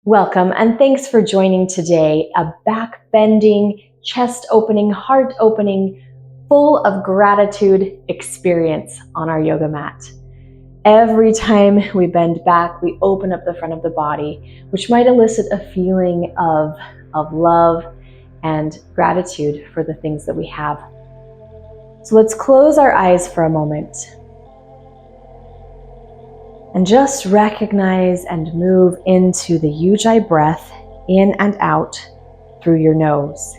Welcome and thanks for joining today, a back-bending, chest-opening, heart-opening, full of gratitude experience on our yoga mat. Every time we bend back, we open up the front of the body, which might elicit a feeling of love and gratitude for the things that we have. So let's close our eyes for a moment and just recognize and move into the Ujjayi breath in and out through your nose.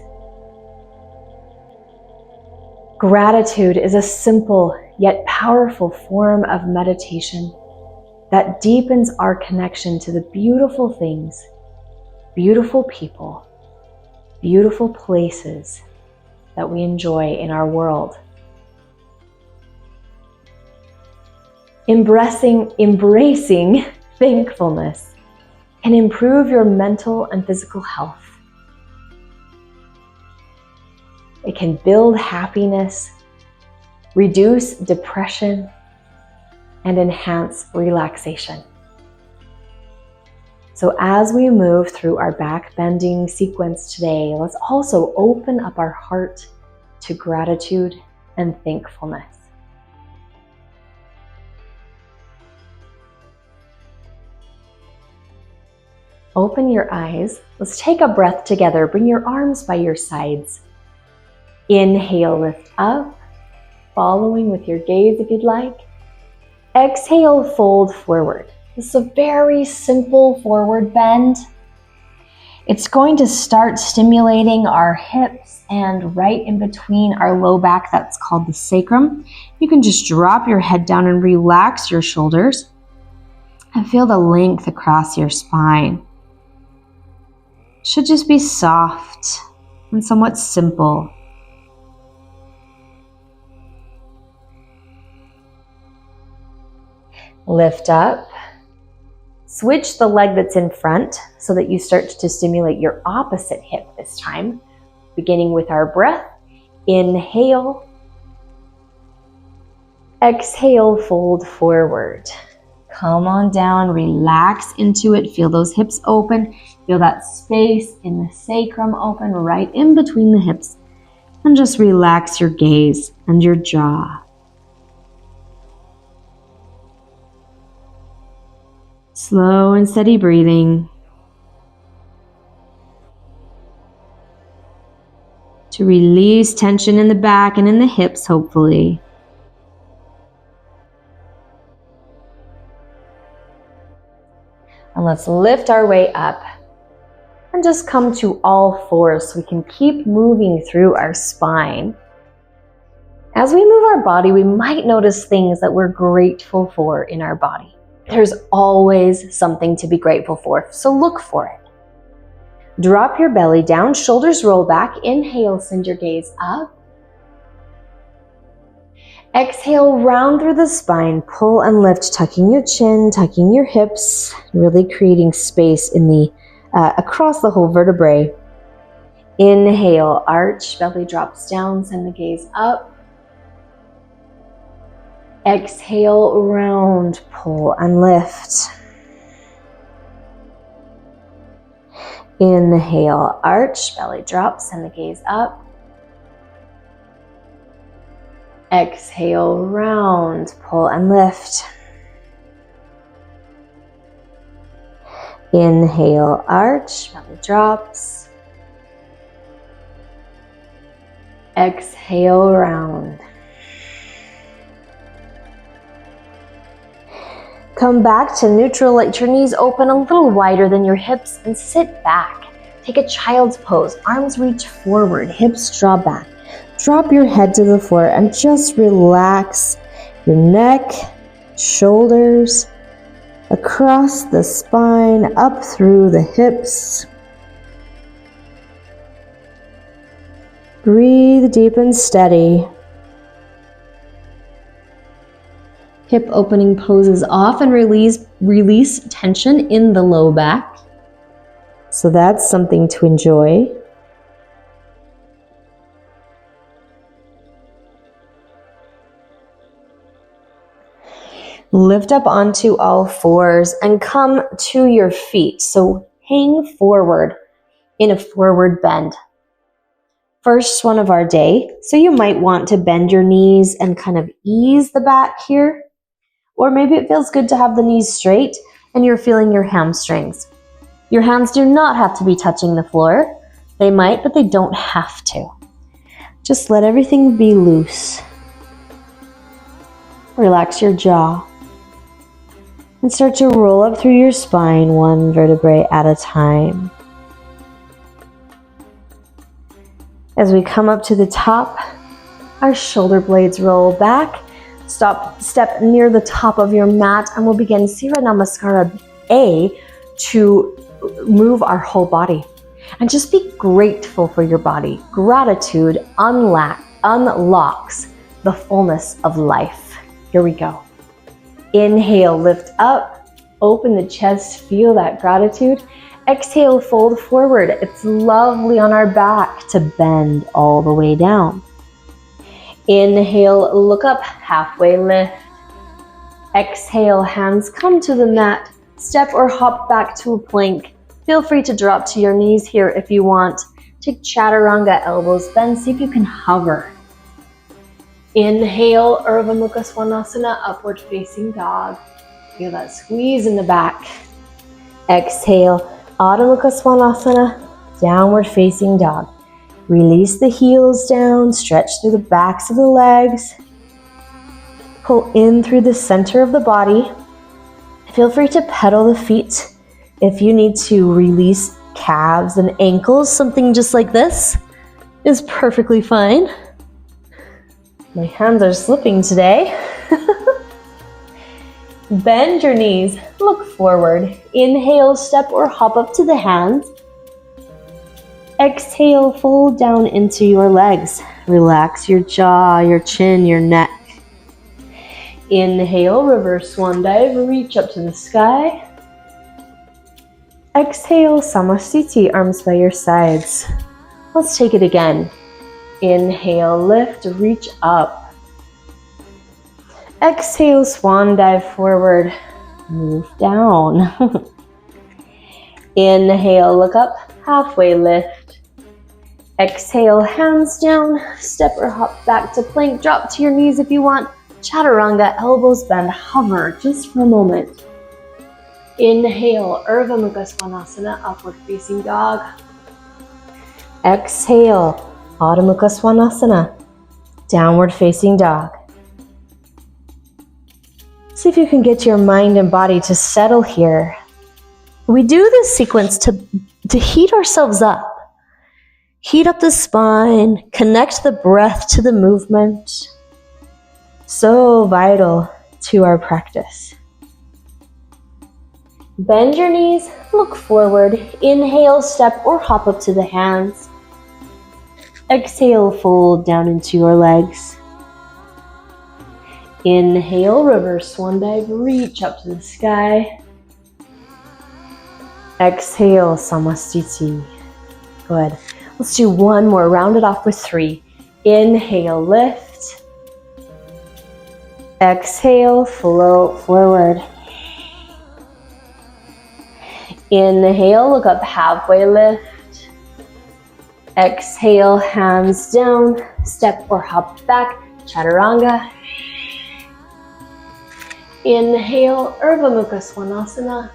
Gratitude is a simple yet powerful form of meditation that deepens our connection to the beautiful things, beautiful people, beautiful places that we enjoy in our world. Embracing thankfulness can improve your mental and physical health. It can build happiness, reduce depression, and enhance relaxation. So as we move through our back bending sequence today, let's also open up our heart to gratitude and thankfulness. Open your eyes. Let's take a breath together. Bring your arms by your sides. Inhale, lift up, following with your gaze if you'd like. Exhale, fold forward. This is a very simple forward bend. It's going to start stimulating our hips and right in between our low back, that's called the sacrum. You can just drop your head down and relax your shoulders and feel the length across your spine. Should just be soft and somewhat simple. Lift up. Switch the leg that's in front so that you start to stimulate your opposite hip this time. Beginning with our breath. Inhale. Exhale, fold forward. Come on down, relax into it. Feel those hips open. Feel that space in the sacrum open right in between the hips. And just relax your gaze and your jaw. Slow and steady breathing. To release tension in the back and in the hips, hopefully. And let's lift our way up and just come to all fours so we can keep moving through our spine. As we move our body, we might notice things that we're grateful for in our body. There's always something to be grateful for, so look for it. Drop your belly down, shoulders roll back. Inhale, send your gaze up. Exhale, round through the spine, pull and lift, tucking your chin, tucking your hips, really creating space in the across the whole vertebrae. Inhale, arch, belly drops down, send the gaze up. Exhale, round, pull and lift. Inhale, arch, belly drops, send the gaze up. Exhale, round, pull and lift. Inhale, arch, belly drops. Exhale, round. Come back to neutral, let your knees open a little wider than your hips and sit back. Take a child's pose, arms reach forward, hips draw back. Drop your head to the floor and just relax your neck, shoulders, across the spine, up through the hips. Breathe deep and steady. Hip opening poses off and release tension in the low back. So that's something to enjoy. Lift up onto all fours and come to your feet. So hang forward in a forward bend. First one of our day, so you might want to bend your knees and kind of ease the back here. Or maybe it feels good to have the knees straight and you're feeling your hamstrings. Your hands do not have to be touching the floor. They might, but they don't have to. Just let everything be loose. Relax your jaw. And start to roll up through your spine one vertebrae at a time. As we come up to the top, our shoulder blades roll back. Step near the top of your mat and we'll begin Surya Namaskara A to move our whole body. And just be grateful for your body. Gratitude unlocks the fullness of life. Here we go. Inhale, lift up, open the chest, feel that gratitude. Exhale, fold forward. It's lovely on our back to bend all the way down. Inhale, look up, halfway lift. Exhale, hands come to the mat. Step or hop back to a plank. Feel free to drop to your knees here if you want. Take Chaturanga, elbows bend. See if you can hover. Inhale, Urdhva Mukha Svanasana, upward facing dog. Feel that squeeze in the back. Exhale, Adho Mukha Svanasana, downward facing dog. Release the heels down, stretch through the backs of the legs. Pull in through the center of the body. Feel free to pedal the feet. If you need to release calves and ankles, something just like this is perfectly fine. My hands are slipping today. Bend your knees, look forward. Inhale, step or hop up to the hands. Exhale, fold down into your legs. Relax your jaw, your chin, your neck. Inhale, reverse swan dive, reach up to the sky. Exhale, Samasthiti, arms by your sides. Let's take it again. Inhale, lift, reach up. Exhale, swan dive forward, move down. Inhale, look up, halfway lift. Exhale, hands down, step or hop back to plank, drop to your knees if you want. Chaturanga, elbows bend, hover just for a moment. Inhale, Urdhva Mukha Svanasana, upward facing dog. Exhale, Adho Mukha Svanasana, downward facing dog. See if you can get your mind and body to settle here. We do this sequence to heat ourselves up. Heat up the spine, connect the breath to the movement. So vital to our practice. Bend your knees, look forward. Inhale, step or hop up to the hands. Exhale, fold down into your legs. Inhale, reverse swan dive, reach up to the sky. Exhale, Samasthiti. Good. Let's do one more, round it off with 3. Inhale, lift. Exhale, float forward. Inhale, look up, halfway lift. Exhale, hands down, step or hop back, Chaturanga. Inhale, Urdhva Mukha Svanasana.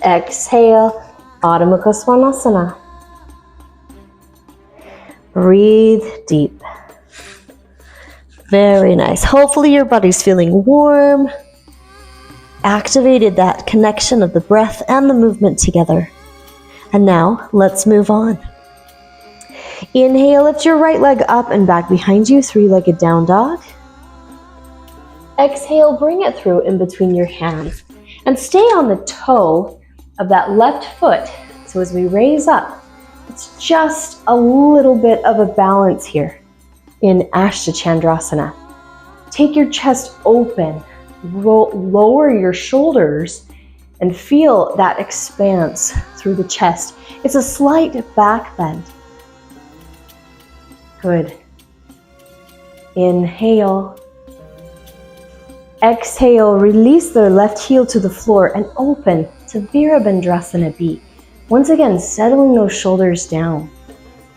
Exhale, Adho Mukha Svanasana. Breathe deep. Very nice. Hopefully your body's feeling warm. Activated that connection of the breath and the movement together. And now let's move on. Inhale, lift your right leg up and back behind you, 3-legged down dog. Exhale, bring it through in between your hands and stay on the toe of that left foot. So as we raise up, it's just a little bit of a balance here in Ashtachandrasana. Take your chest open, lower your shoulders and feel that expanse through the chest. It's a slight back bend. Good. Inhale. Exhale, release the left heel to the floor and open to Virabhadrasana B. Once again, settling those shoulders down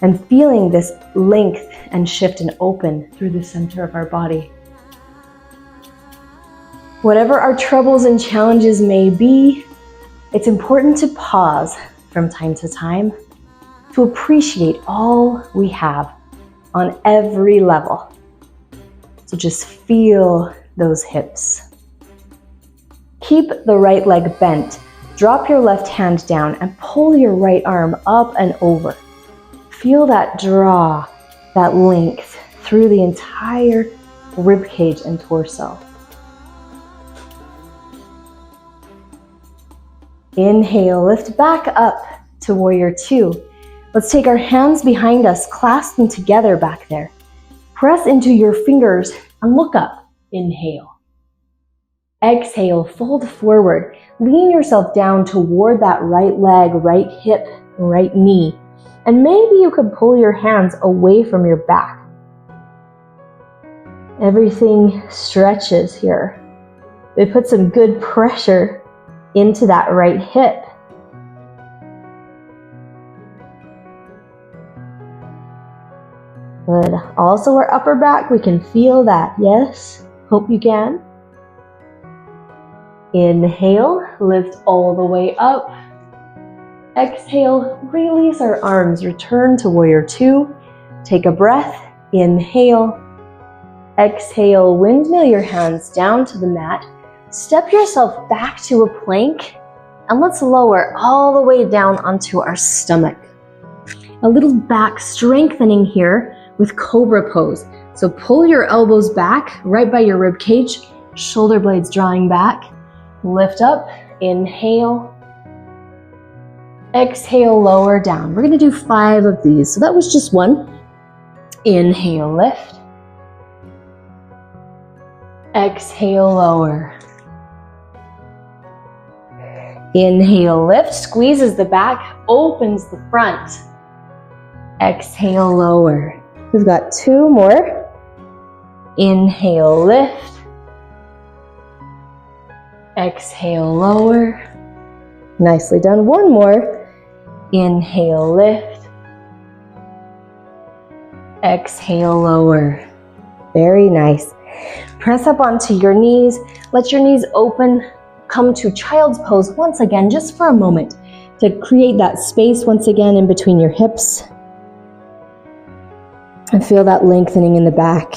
and feeling this length and shift and open through the center of our body. Whatever our troubles and challenges may be, it's important to pause from time to time to appreciate all we have on every level. So just feel those hips. Keep the right leg bent. Drop your left hand down and pull your right arm up and over. Feel that draw, that length through the entire rib cage and torso. Inhale, lift back up to Warrior Two. Let's take our hands behind us, clasp them together back there. Press into your fingers and look up. Inhale. Exhale, fold forward. Lean yourself down toward that right leg, right hip, right knee. And maybe you could pull your hands away from your back. Everything stretches here. We put some good pressure into that right hip. Good. Also our upper back, we can feel that. Yes, hope you can. Inhale, lift all the way up. Exhale, release our arms, return to Warrior Two. Take a breath, inhale. Exhale, windmill your hands down to the mat. Step yourself back to a plank, and let's lower all the way down onto our stomach. A little back strengthening here with Cobra pose. So pull your elbows back right by your rib cage, shoulder blades drawing back. Lift up, inhale. Exhale, lower down. We're gonna do 5 of these. So that was just 1. Inhale, lift. Exhale, lower. Inhale, lift, squeezes the back, opens the front. Exhale, lower. We've got 2 more. Inhale, lift. Exhale, lower. Nicely done. 1 more. Inhale, lift. Exhale, lower. Very nice. Press up onto your knees. Let your knees open. Come to child's pose once again, just for a moment, to create that space once again in between your hips. And feel that lengthening in the back.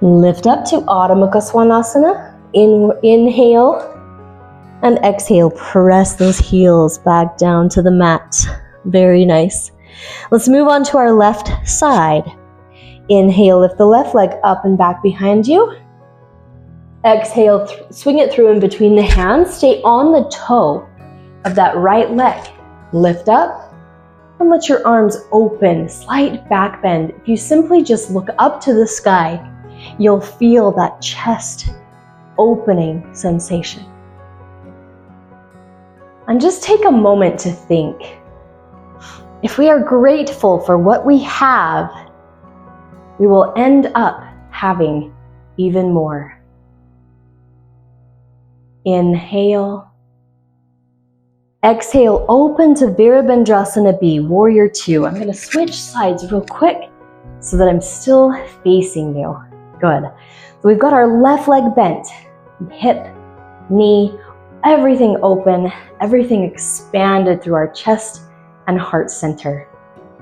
Lift up to Adho Mukha Svanasana. Inhale and exhale. Press those heels back down to the mat. Very nice. Let's move on to our left side. Inhale, lift the left leg up and back behind you. Exhale, swing it through in between the hands. Stay on the toe of that right leg. Lift up and let your arms open, slight back bend. If you simply just look up to the sky, you'll feel that chest opening sensation. And just take a moment to think. If we are grateful for what we have, we will end up having even more. Inhale. Exhale, open to Virabhadrasana B, Warrior Two. I'm going to switch sides real quick so that I'm still facing you. Good. So we've got our left leg bent, hip, knee, everything open, everything expanded through our chest and heart center.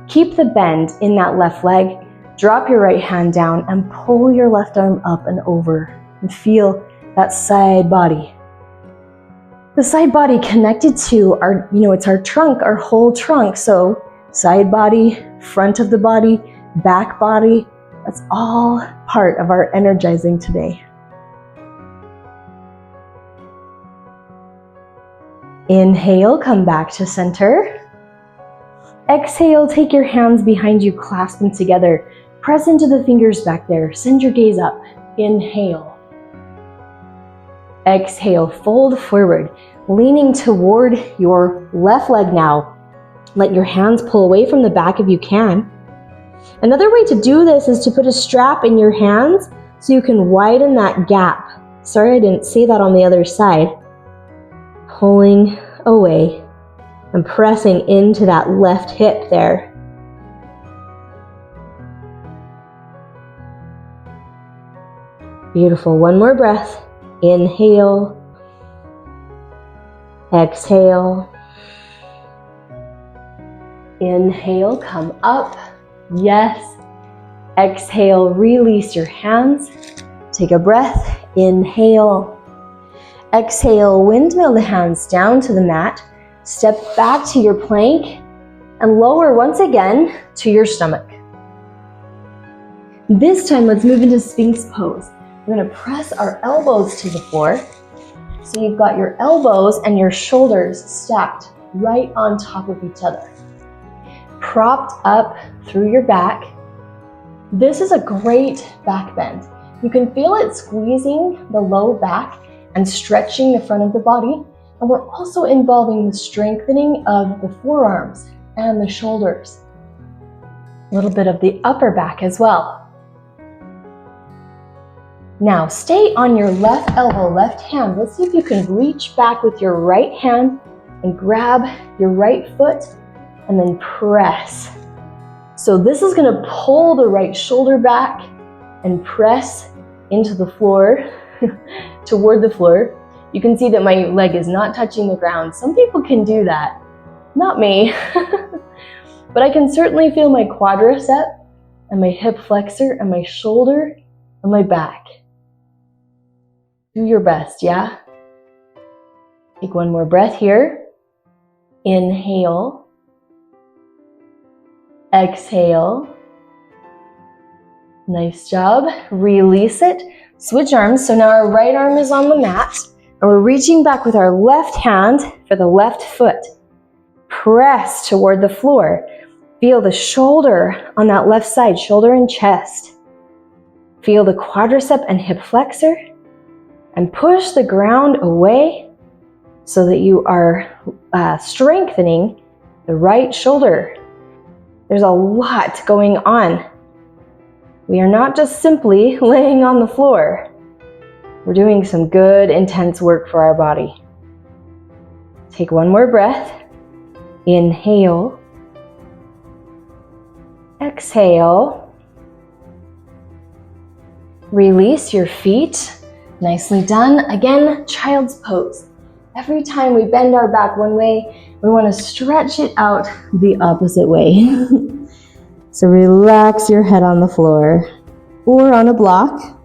Keep the bend in that left leg. Drop your right hand down and pull your left arm up and over and feel that side body. The side body connected to our, it's our trunk, our whole trunk. So side body, front of the body, back body, that's all part of our energizing today. Inhale, come back to center. Exhale, take your hands behind you, clasp them together. Press into the fingers back there. Send your gaze up. Inhale. Exhale, fold forward, leaning toward your left leg now. Let your hands pull away from the back if you can. Another way to do this is to put a strap in your hands so you can widen that gap. Sorry, I didn't say that on the other side. Pulling away and pressing into that left hip there. Beautiful. One more breath. Inhale. Exhale. Inhale, come up. Yes. Exhale, release your hands. Take a breath. Inhale. Exhale, windmill the hands down to the mat. Step back to your plank and lower once again to your stomach. This time, let's move into Sphinx pose. We're going to press our elbows to the floor. So you've got your elbows and your shoulders stacked right on top of each other. Propped up through your back. This is a great back bend. You can feel it squeezing the low back and stretching the front of the body. And we're also involving the strengthening of the forearms and the shoulders. A little bit of the upper back as well. Now stay on your left elbow, left hand. Let's see if you can reach back with your right hand and grab your right foot and then press. So this is going to pull the right shoulder back and press into the floor, toward the floor. You can see that my leg is not touching the ground. Some people can do that, not me. But I can certainly feel my quadricep and my hip flexor and my shoulder and my back. Do your best, yeah? Take one more breath here. Inhale. Exhale. Nice job. Release it. Switch arms. So now our right arm is on the mat and we're reaching back with our left hand for the left foot. Press toward the floor. Feel the shoulder on that left side, shoulder and chest. Feel the quadricep and hip flexor and push the ground away so that you are strengthening the right shoulder. There's a lot going on. We are not just simply laying on the floor. We're doing some good, intense work for our body. Take one more breath. Inhale. Exhale. Release your feet. Nicely done. Again, child's pose. Every time we bend our back one way, we want to stretch it out the opposite way. So relax your head on the floor or on a block.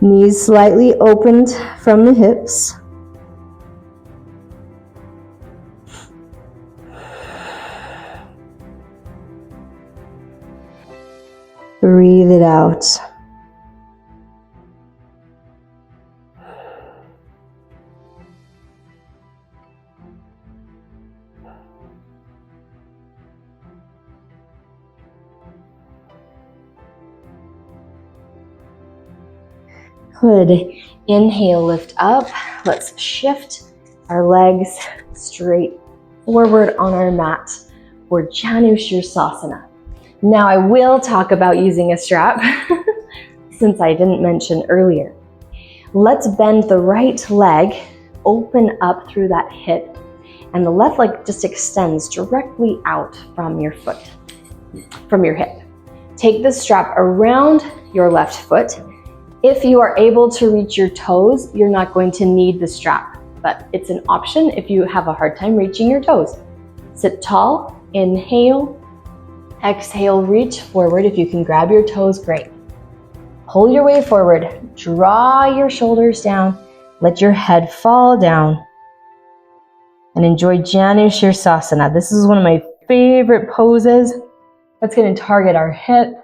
Knees slightly opened from the hips. Breathe it out. Good. Inhale, lift up. Let's shift our legs straight forward on our mat for Janu Sirsasana. Now I will talk about using a strap since I didn't mention earlier. Let's bend the right leg, open up through that hip, and the left leg just extends directly out from your foot, from your hip. Take the strap around your left foot. If you are able to reach your toes, you're not going to need the strap, but it's an option if you have a hard time reaching your toes. Sit tall, inhale, exhale, reach forward. If you can grab your toes, great. Pull your way forward, draw your shoulders down, let your head fall down, and enjoy Janu Sirsasana. This is one of my favorite poses. That's going to target our hip,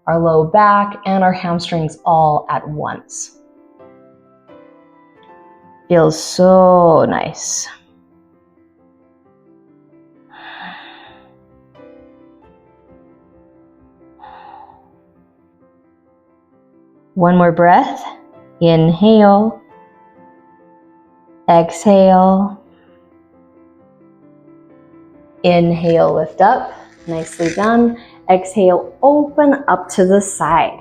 our low back, and our hamstrings all at once. Feels so nice. One more breath. Inhale. Exhale. Inhale, lift up. Nicely done. Exhale, open up to the side.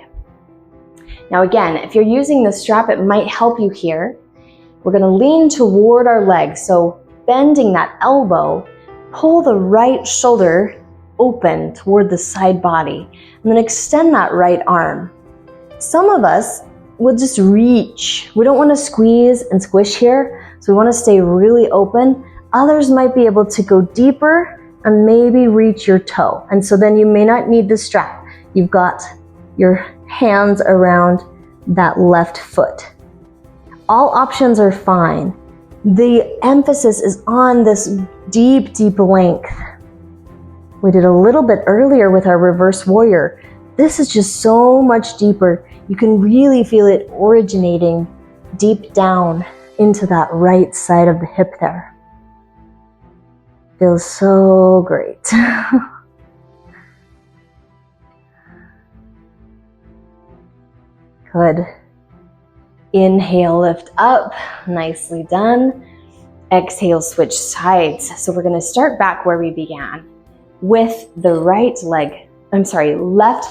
Now again, if you're using the strap, it might help you here. We're gonna lean toward our legs, so bending that elbow, pull the right shoulder open toward the side body, and then extend that right arm. Some of us will just reach. We don't wanna squeeze and squish here, so we wanna stay really open. Others might be able to go deeper and maybe reach your toe. And so then you may not need the strap. You've got your hands around that left foot. All options are fine. The emphasis is on this deep, deep length. We did a little bit earlier with our reverse warrior. This is just so much deeper. You can really feel it originating deep down into that right side of the hip there. Feels so great. Good. Inhale, lift up. Nicely done. Exhale, switch sides. So we're going to start back where we began with the left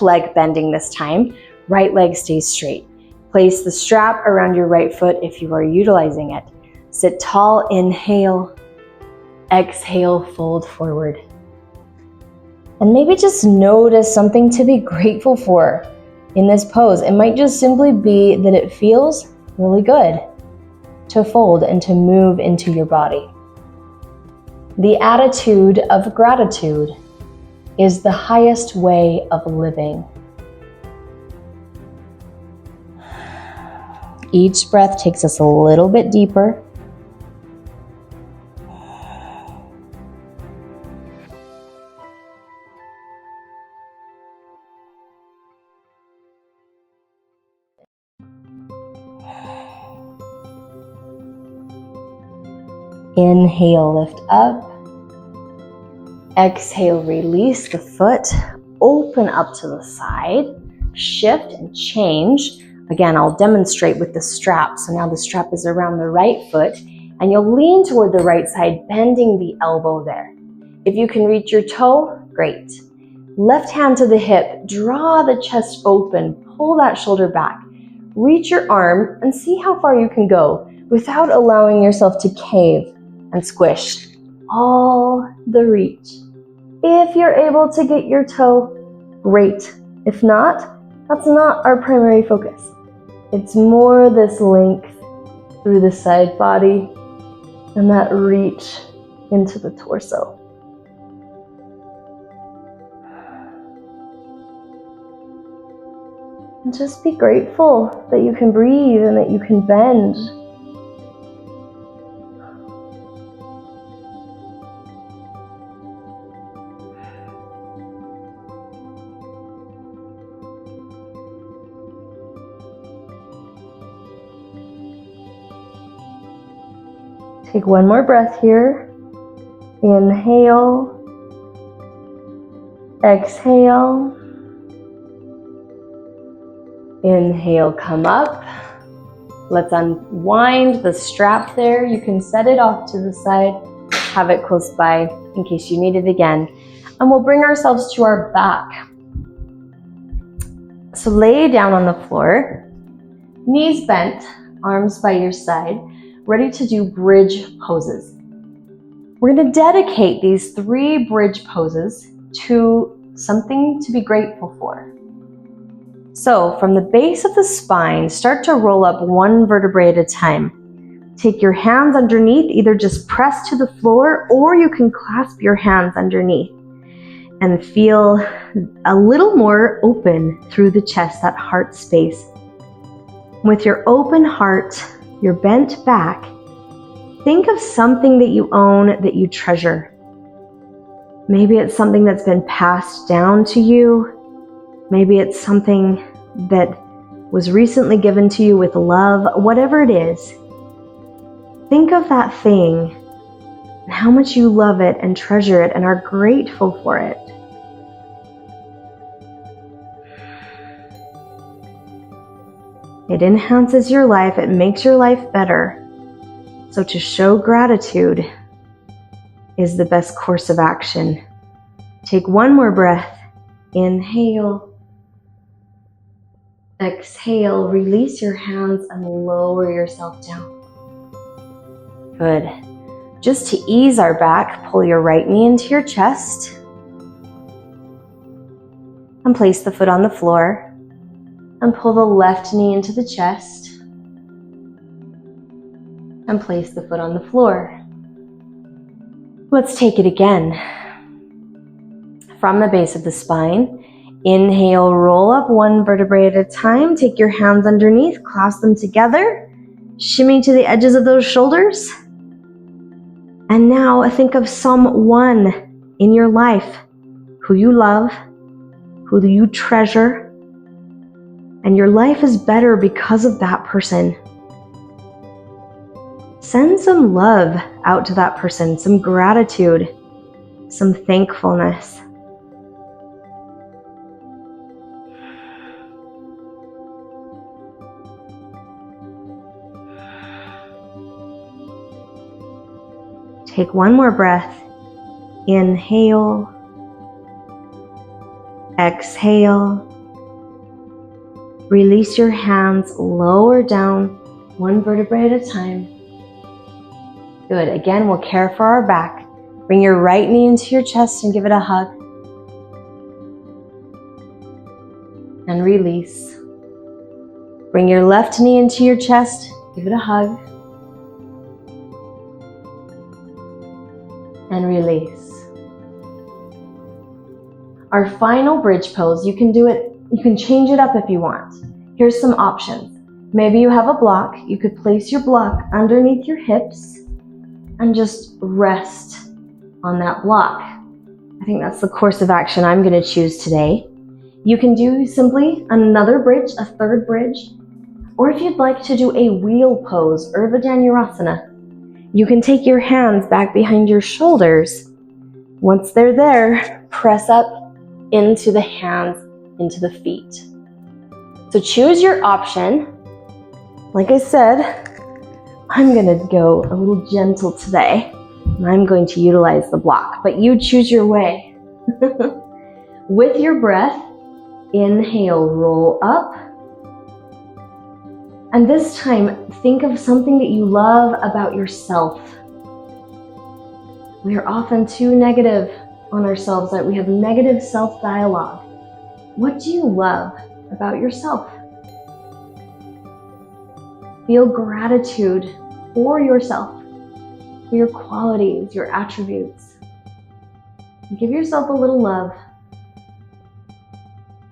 leg bending this time. Right leg stays straight. Place the strap around your right foot if you are utilizing it. Sit tall, inhale. Exhale, fold forward. And maybe just notice something to be grateful for in this pose. It might just simply be that it feels really good to fold and to move into your body. The attitude of gratitude is the highest way of living. Each breath takes us a little bit deeper. Inhale, lift up. Exhale, release the foot. Open up to the side. Shift and change. Again, I'll demonstrate with the strap. So now the strap is around the right foot and you'll lean toward the right side, bending the elbow there. If you can reach your toe, great. Left hand to the hip, draw the chest open, pull that shoulder back. Reach your arm and see how far you can go without allowing yourself to cave and squish. All the reach. If you're able to get your toe, great. If not, that's not our primary focus. It's more this length through the side body and that reach into the torso. And just be grateful that you can breathe and that you can bend. Take one more breath here. Inhale. Exhale. Inhale, come up. Let's unwind the strap there. You can set it off to the side, have it close by in case you need it again. And we'll bring ourselves to our back. So lay down on the floor, knees bent, arms by your side, ready to do bridge poses. We're going to dedicate these 3 bridge poses to something to be grateful for. So from the base of the spine, start to roll up 1 vertebrae at a time. Take your hands underneath, either just press to the floor or you can clasp your hands underneath and feel a little more open through the chest, that heart space. With your open heart, your bent back, think of something that you own that you treasure. Maybe it's something that's been passed down to you. Maybe it's something that was recently given to you with love. Whatever it is, think of that thing and how much you love it and treasure it and are grateful for it. It enhances your life. It makes your life better. So to show gratitude is the best course of action. Take one more breath. Inhale. Exhale, release your hands and lower yourself down. Good. Just to ease our back, pull your right knee into your chest and place the foot on the floor, and pull the left knee into the chest and place the foot on the floor. Let's take it again. From the base of the spine, inhale, roll up one vertebrae at a time. Take your hands underneath, clasp them together, shimmy to the edges of those shoulders. And now think of someone in your life who you love, who you treasure, and your life is better because of that person. Send some love out to that person, some gratitude, some thankfulness. Take one more breath. Inhale. Exhale. Release your hands, lower down, one vertebrae at a time. Good. Again, we'll care for our back. Bring your right knee into your chest and give it a hug. And release. Bring your left knee into your chest, give it a hug. And release. Our final bridge pose, you can change it up if you want. Here's some options. Maybe you have a block. You could place your block underneath your hips and just rest on that block. I think that's the course of action I'm going to choose today. You can do simply another bridge, a third bridge, or if you'd like to do a wheel pose, Urdhva Dhanurasana, you can take your hands back behind your shoulders. Once they're there, press up into the hands, into the feet. So choose your option. Like I said, I'm going to go a little gentle today. I'm going to utilize the block, but you choose your way. With your breath, inhale, roll up. And this time, think of something that you love about yourself. We are often too negative on ourselves, that we have negative self-dialogue. What do you love about yourself? Feel gratitude for yourself, for your qualities, your attributes. Give yourself a little love.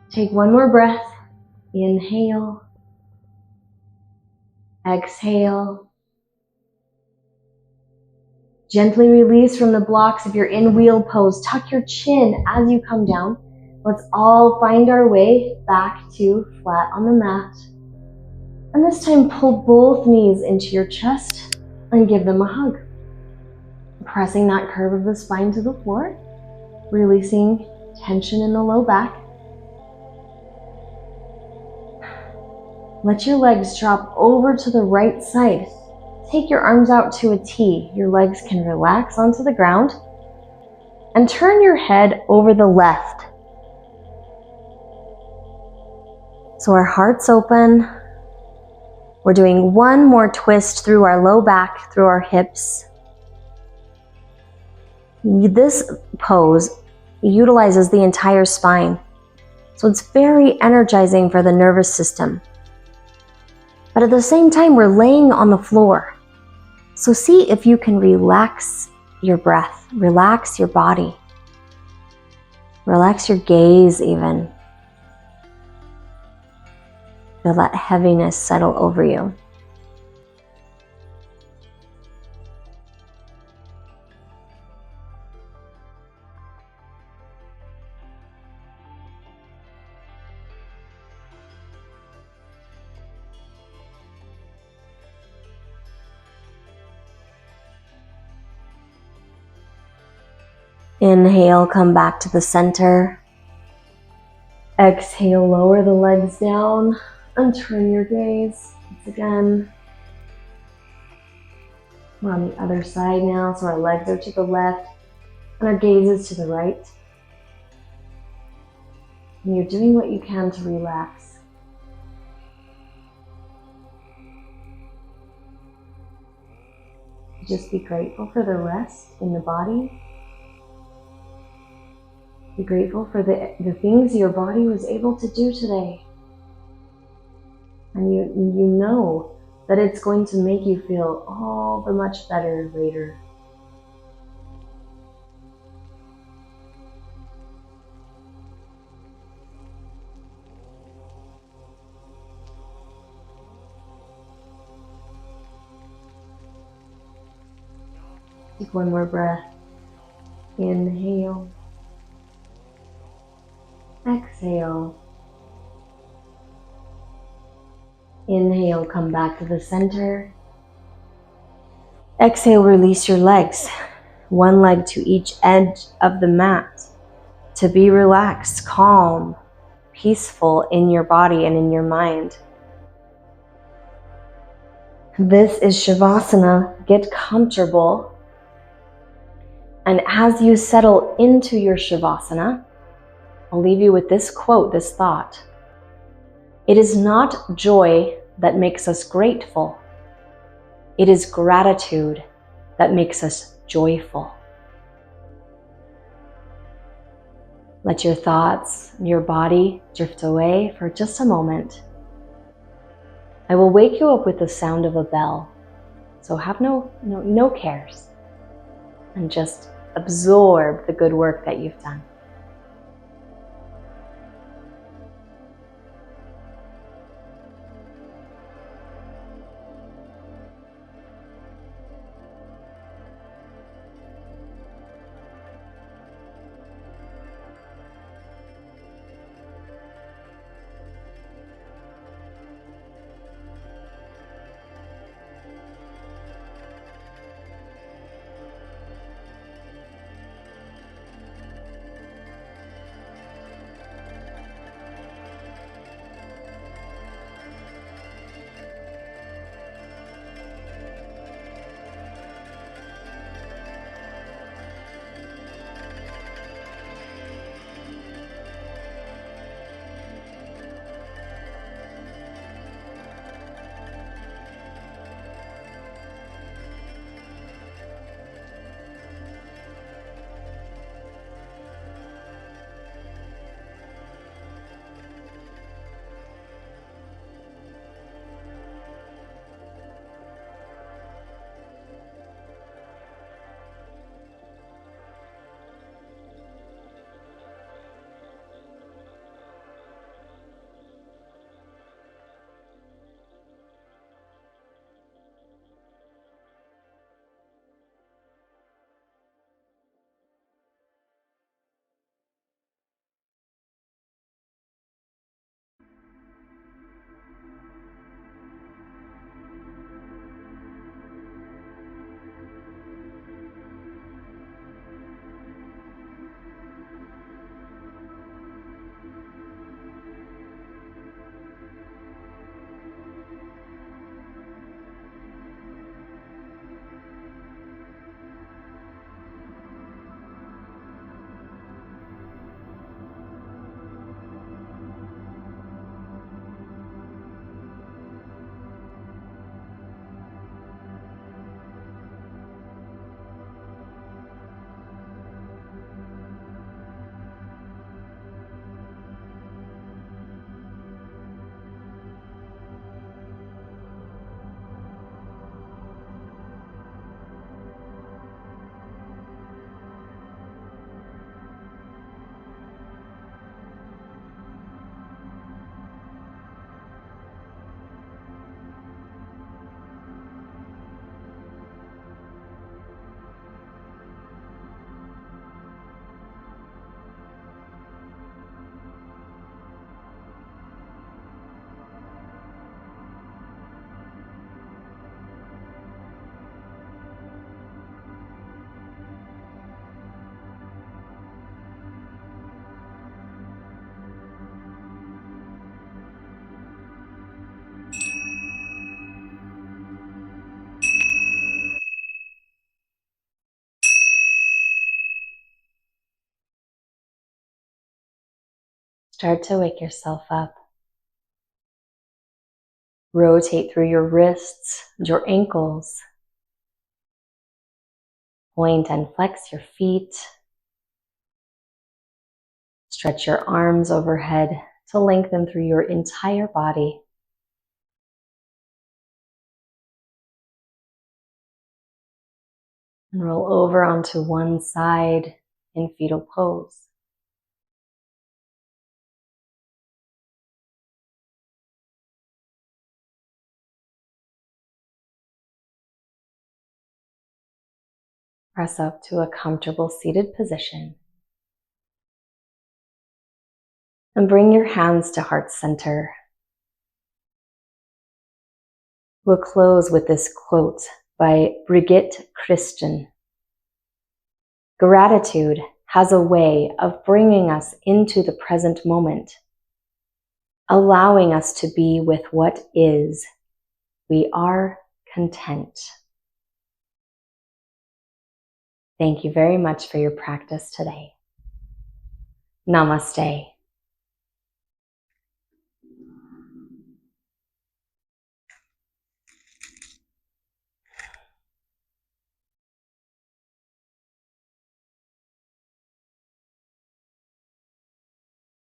Take one more breath. Inhale. Exhale. Gently release from the blocks. If you're in wheel pose, tuck your chin as you come down. Let's all find our way back to flat on the mat. And this time, pull both knees into your chest and give them a hug. Pressing that curve of the spine to the floor, releasing tension in the low back. Let your legs drop over to the right side. Take your arms out to a T. Your legs can relax onto the ground. And turn your head over the left. So our heart's open. We're doing one more twist through our low back, through our hips. This pose utilizes the entire spine. So it's very energizing for the nervous system. But at the same time, we're laying on the floor. So see if you can relax your breath, relax your body, relax your gaze even. Feel that heaviness settle over you. Inhale, come back to the center. Exhale, lower the legs down and turn your gaze. Once again, we're on the other side now, so our legs are to the left and our gaze is to the right. And you're doing what you can to relax. Just be grateful for the rest in the body. Be grateful for the things your body was able to do today. And you know that it's going to make you feel all the much better later. Take one more breath. Inhale. Exhale. Inhale, come back to the center. Exhale, release your legs. One leg to each edge of the mat to be relaxed, calm, peaceful in your body and in your mind. This is Shavasana. Get comfortable. And as you settle into your Shavasana, I'll leave you with this quote, this thought. It is not joy that makes us grateful. It is gratitude that makes us joyful. Let your thoughts and your body drift away for just a moment. I will wake you up with the sound of a bell. So have no cares. And just absorb the good work that you've done. Start to wake yourself up. Rotate through your wrists and your ankles. Point and flex your feet. Stretch your arms overhead to lengthen through your entire body. And roll over onto one side in fetal pose. Press up to a comfortable seated position. And bring your hands to heart center. We'll close with this quote by Brigitte Christian. Gratitude has a way of bringing us into the present moment, allowing us to be with what is. We are content. Thank you very much for your practice today. Namaste.